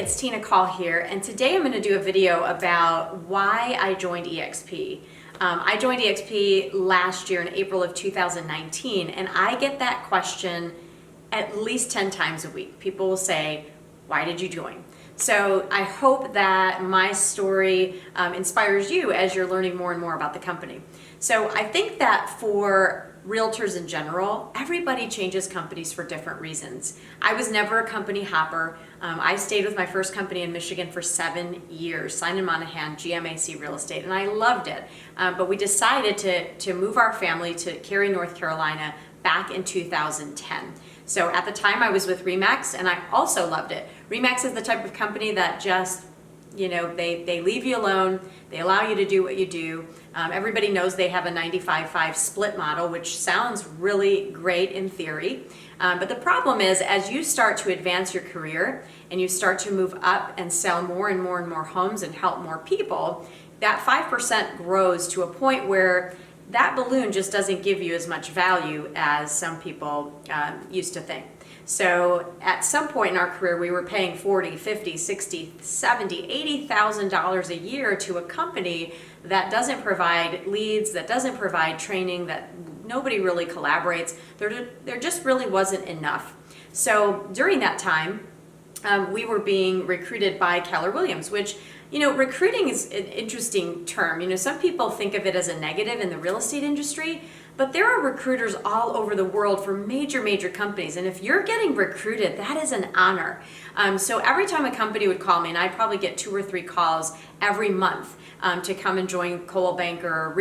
it's Tina Caul here, and today I'm going to do a video about why I joined eXp. I joined eXp last year in April of 2019, and I get that question at least 10 times a week. People will say, why did you join? So I hope that my story inspires you as you're learning more and more about the company. So I think that for realtors in general, everybody changes companies for different reasons. I was never a company hopper. I stayed with my first company in Michigan for 7 years, Simon Monahan, GMAC Real Estate, and I loved it. But we decided to move our family to Cary, North Carolina back in 2010. So at the time I was with RE/MAX, and I also loved it. RE/MAX is the type of company that just, you know, they leave you alone, they allow you to do what you do. Everybody knows they have a 95-5 split model, which sounds really great in theory. But the problem is, as you start to advance your career and you start to move up and sell more and more and more homes and help more people, that 5% grows to a point where that balloon just doesn't give you as much value as some people used to think. So at some point in our career, we were paying $40,000, $50,000, $60,000, $70,000, $80,000 a year to a company that doesn't provide leads, that doesn't provide training, that nobody really collaborates. There just really wasn't enough. So during that time, we were being recruited by Keller Willams, which, you know, recruiting is an interesting term. You know, some people think of it as a negative in the real estate industry, but there are recruiters all over the world for major companies. And if you're getting recruited, that is an honor. So every time a company would call me, and I'd probably get 2 or 3 calls every month to come and join Caul Bank or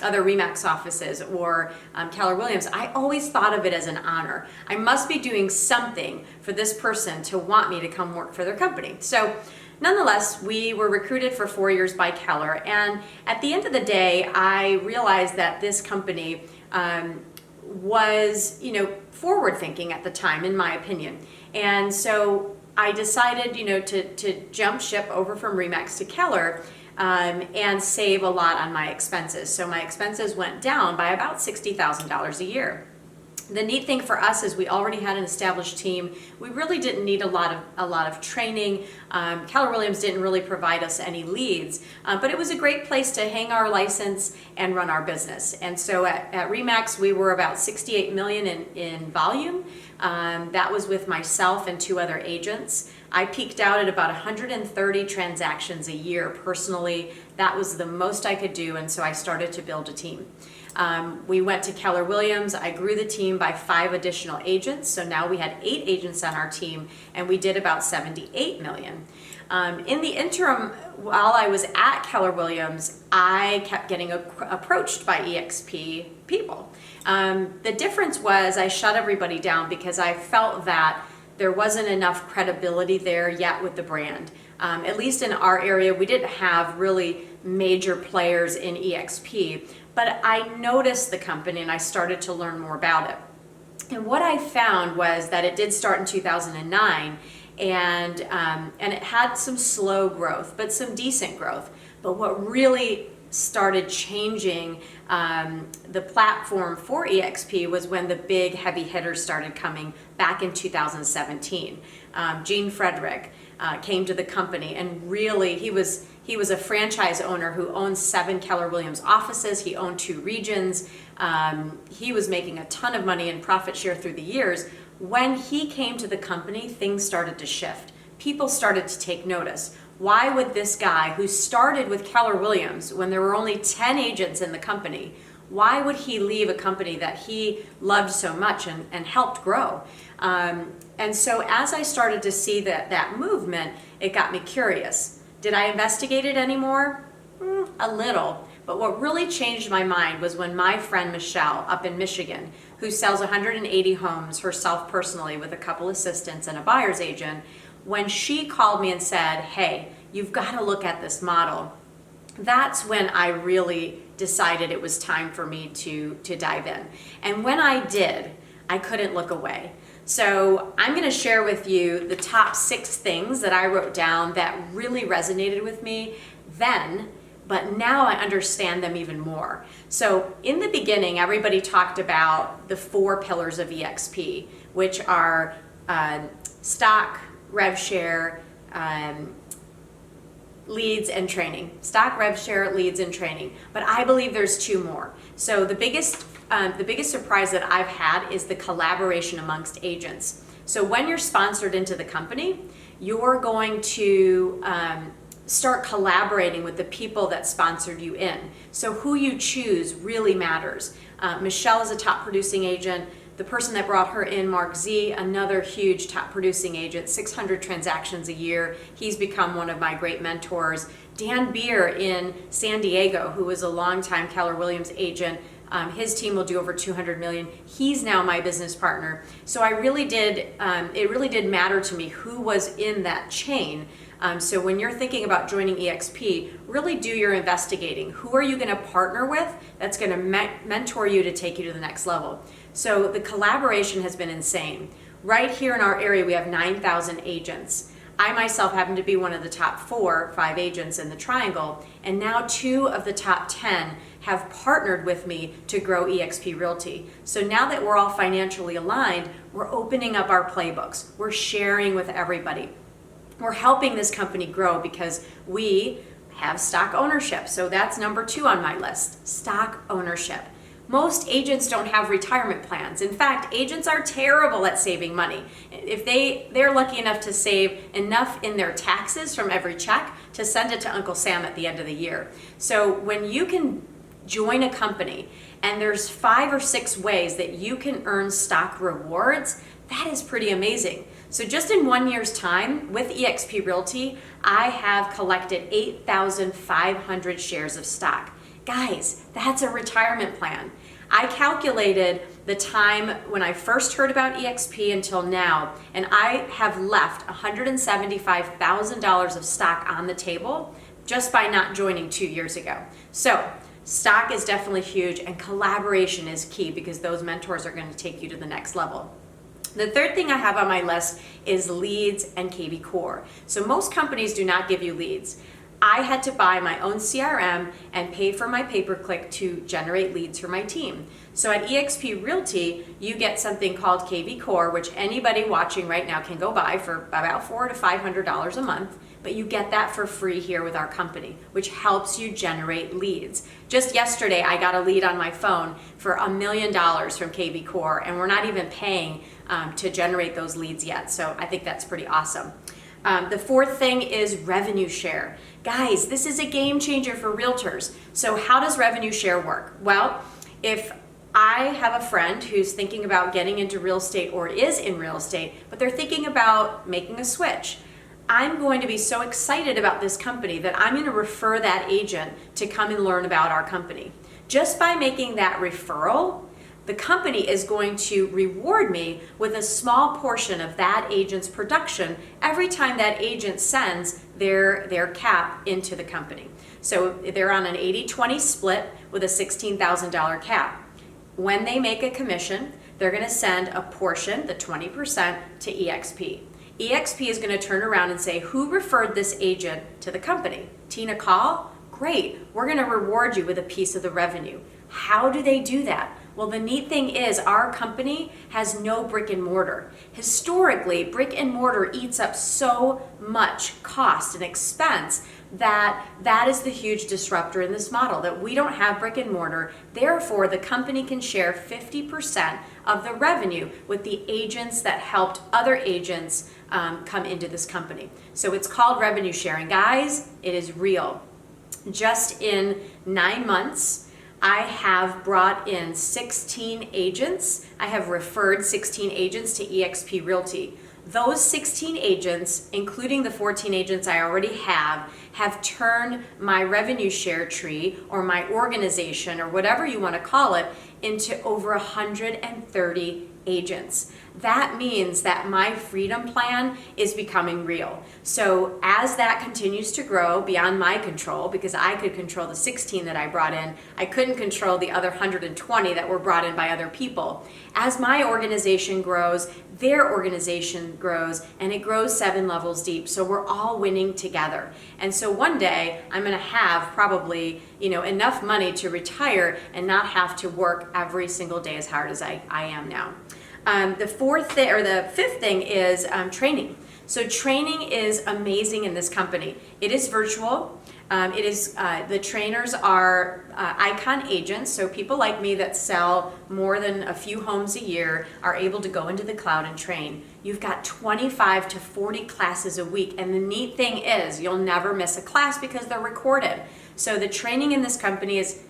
other RE/MAX offices or Keller Willams, I always thought of it as an honor. I must be doing something for this person to want me to come work for their company. So nonetheless, we were recruited for 4 years by Keller, and at the end of the day, I realized that this company was, you know, forward-thinking at the time, in my opinion. And so I decided, you know, to jump ship over from RE/MAX to Keller and save a lot on my expenses. So my expenses went down by about $60,000 a year. The neat thing for us is we already had an established team. We really didn't need a lot of training. Keller Williams didn't really provide us any leads, but it was a great place to hang our license and run our business. And so at RE/MAX, we were about 68 million in volume. That was with myself and 2 other agents. I peaked out at about 130 transactions a year personally. That was the most I could do, and so I started to build a team. We went to Keller Willams. I grew the team by 5 additional agents. So now we had 8 agents on our team, and we did about 78 million. In the interim, while I was at Keller Willams, I kept getting approached by eXp people. The difference was I shut everybody down because I felt that there wasn't enough credibility there yet with the brand. At least in our area, we didn't have really major players in eXp. But I noticed the company and I started to learn more about it. And what I found was that it did start in 2009 and it had some slow growth, but some decent growth. But what really started changing the platform for eXp was when the big heavy hitters started coming back in 2017. Fredrick came to the company, and really he was a franchise owner who owned 7 Keller Williams offices. He owned 2 regions. He was making a ton of money in profit share through the years. When he came to the company, things started to shift. People started to take notice. Why would this guy who started with Keller Williams when there were only 10 agents in the company, why would he leave a company that he loved so much and helped grow? And so as I started to see that movement, it got me curious. Did I investigate it anymore? A little. But what really changed my mind was when my friend Michelle up in Michigan, who sells 180 homes herself personally with a couple assistants and a buyer's agent, when she called me and said, hey, you've got to look at this model, that's when I really decided it was time for me to dive in. And when I did, I couldn't look away. So I'm going to share with you the top 6 things that I wrote down that really resonated with me then, but now I understand them even more. So in the beginning, everybody talked about the 4 pillars of eXp, which are stock, rev share, leads and training. Stock, rev share, leads, and training. But I believe there's two more. So the biggest surprise that I've had is the collaboration amongst agents. So when you're sponsored into the company, you're going to start collaborating with the people that sponsored you in. So who you choose really matters. Michelle is a top producing agent. The person that brought her in, Mark Z, another huge top producing agent, 600 transactions a year. He's become one of my great mentors. Dan Beer in San Diego, who was a longtime Keller Willams agent. His team will do over 200 million. He's now my business partner. So it really did matter to me who was in that chain. So when you're thinking about joining eXp, really do your investigating. Who are you going to partner with that's going to mentor you to take you to the next level? So the collaboration has been insane. Right here in our area, we have 9,000 agents. I myself happen to be one of the top 5 agents in the triangle, and now 2 of the top 10 have partnered with me to grow eXp Realty. So now that we're all financially aligned, we're opening up our playbooks. We're sharing with everybody. We're helping this company grow because we have stock ownership. So that's number 2 on my list, stock ownership. Most agents don't have retirement plans. In fact, agents are terrible at saving money. If they're lucky enough to save enough in their taxes from every check to send it to Uncle Sam at the end of the year. So when you can join a company and there's 5 or 6 ways that you can earn stock rewards, that is pretty amazing. So just in 1 year's time with eXp Realty, I have collected 8,500 shares of stock. Guys, that's a retirement plan. I calculated the time when I first heard about eXp until now, and I have left $175,000 of stock on the table just by not joining 2 years ago. So stock is definitely huge, and collaboration is key because those mentors are going to take you to the next level. The third thing I have on my list is leads and KV Core. So most companies do not give you leads. I had to buy my own CRM and pay for my pay-per-click to generate leads for my team. So at eXp Realty, you get something called KV Core, which anybody watching right now can go buy for about $400 to $500 a month, but you get that for free here with our company, which helps you generate leads. Just yesterday, I got a lead on my phone for $1 million from KV Core, and we're not even paying to generate those leads yet. So I think that's pretty awesome. The fourth thing is revenue share. Guys, this is a game changer for realtors. So how does revenue share work? Well, if I have a friend who's thinking about getting into real estate or is in real estate, but they're thinking about making a switch, I'm going to be so excited about this company that I'm going to refer that agent to come and learn about our company. Just by making that referral, the company is going to reward me with a small portion of that agent's production every time that agent sends their cap into the company. So they're on an 80-20 split with a $16,000 cap. When they make a commission, they're going to send a portion, the 20%, to eXp. eXp is going to turn around and say, who referred this agent to the company? Tina Caul? Great, we're going to reward you with a piece of the revenue. How do they do that? Well, the neat thing is our company has no brick and mortar. Historically, brick and mortar eats up so much cost and expense that is the huge disruptor in this model, that we don't have brick and mortar. Therefore, the company can share 50% of the revenue with the agents that helped other agents come into this company. So it's called revenue sharing. Guys, it is real. Just in 9 months, I have brought in 16 agents. I have referred 16 agents to eXp Realty. Those 16 agents, including the 14 agents I already have turned my revenue share tree or my organization or whatever you want to call it into over 130 agents. That means that my freedom plan is becoming real. So as that continues to grow beyond my control, because I could control the 16 that I brought in, I couldn't control the other 120 that were brought in by other people. As my organization grows, their organization grows, and it grows 7 levels deep. So we're all winning together. And so one day I'm going to have probably, enough money to retire and not have to work every single day as hard as I am now. The fifth thing is training. So training is amazing in this company. It is virtual. The trainers are icon agents, so people like me that sell more than a few homes a year are able to go into the cloud and train. You've got 25 to 40 classes a week, and the neat thing is you'll never miss a class because they're recorded. So the training in this company is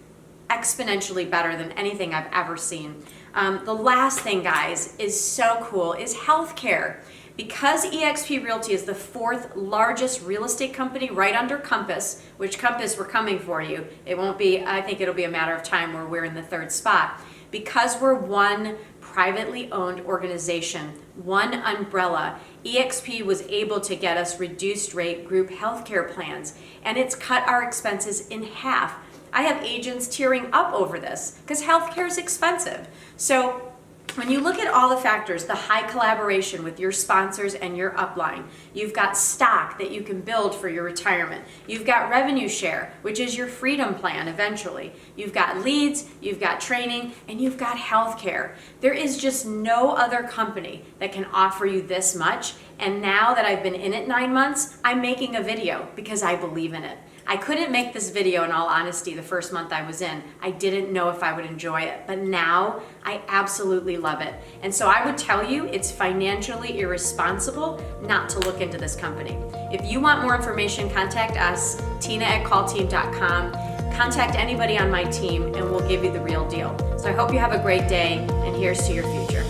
exponentially better than anything I've ever seen. The last thing, guys, is so cool, is healthcare. Because eXp Realty is the 4th largest real estate company right under Compass, which Compass, we're coming for you. It won't be, I think it'll be a matter of time where we're in the 3rd spot. Because we're one privately owned organization, one umbrella, eXp was able to get us reduced rate group healthcare plans, and it's cut our expenses in half. I have agents tearing up over this because healthcare is expensive. So when you look at all the factors, the high collaboration with your sponsors and your upline, you've got stock that you can build for your retirement. You've got revenue share, which is your freedom plan eventually. You've got leads, you've got training, and you've got healthcare. There is just no other company that can offer you this much. And now that I've been in it 9 months, I'm making a video because I believe in it. I couldn't make this video, in all honesty, the first month I was in. I didn't know if I would enjoy it, but now I absolutely love it. And so I would tell you it's financially irresponsible not to look into this company. If you want more information, contact us, tina@caulteam.com. Contact anybody on my team and we'll give you the real deal. So I hope you have a great day, and here's to your future.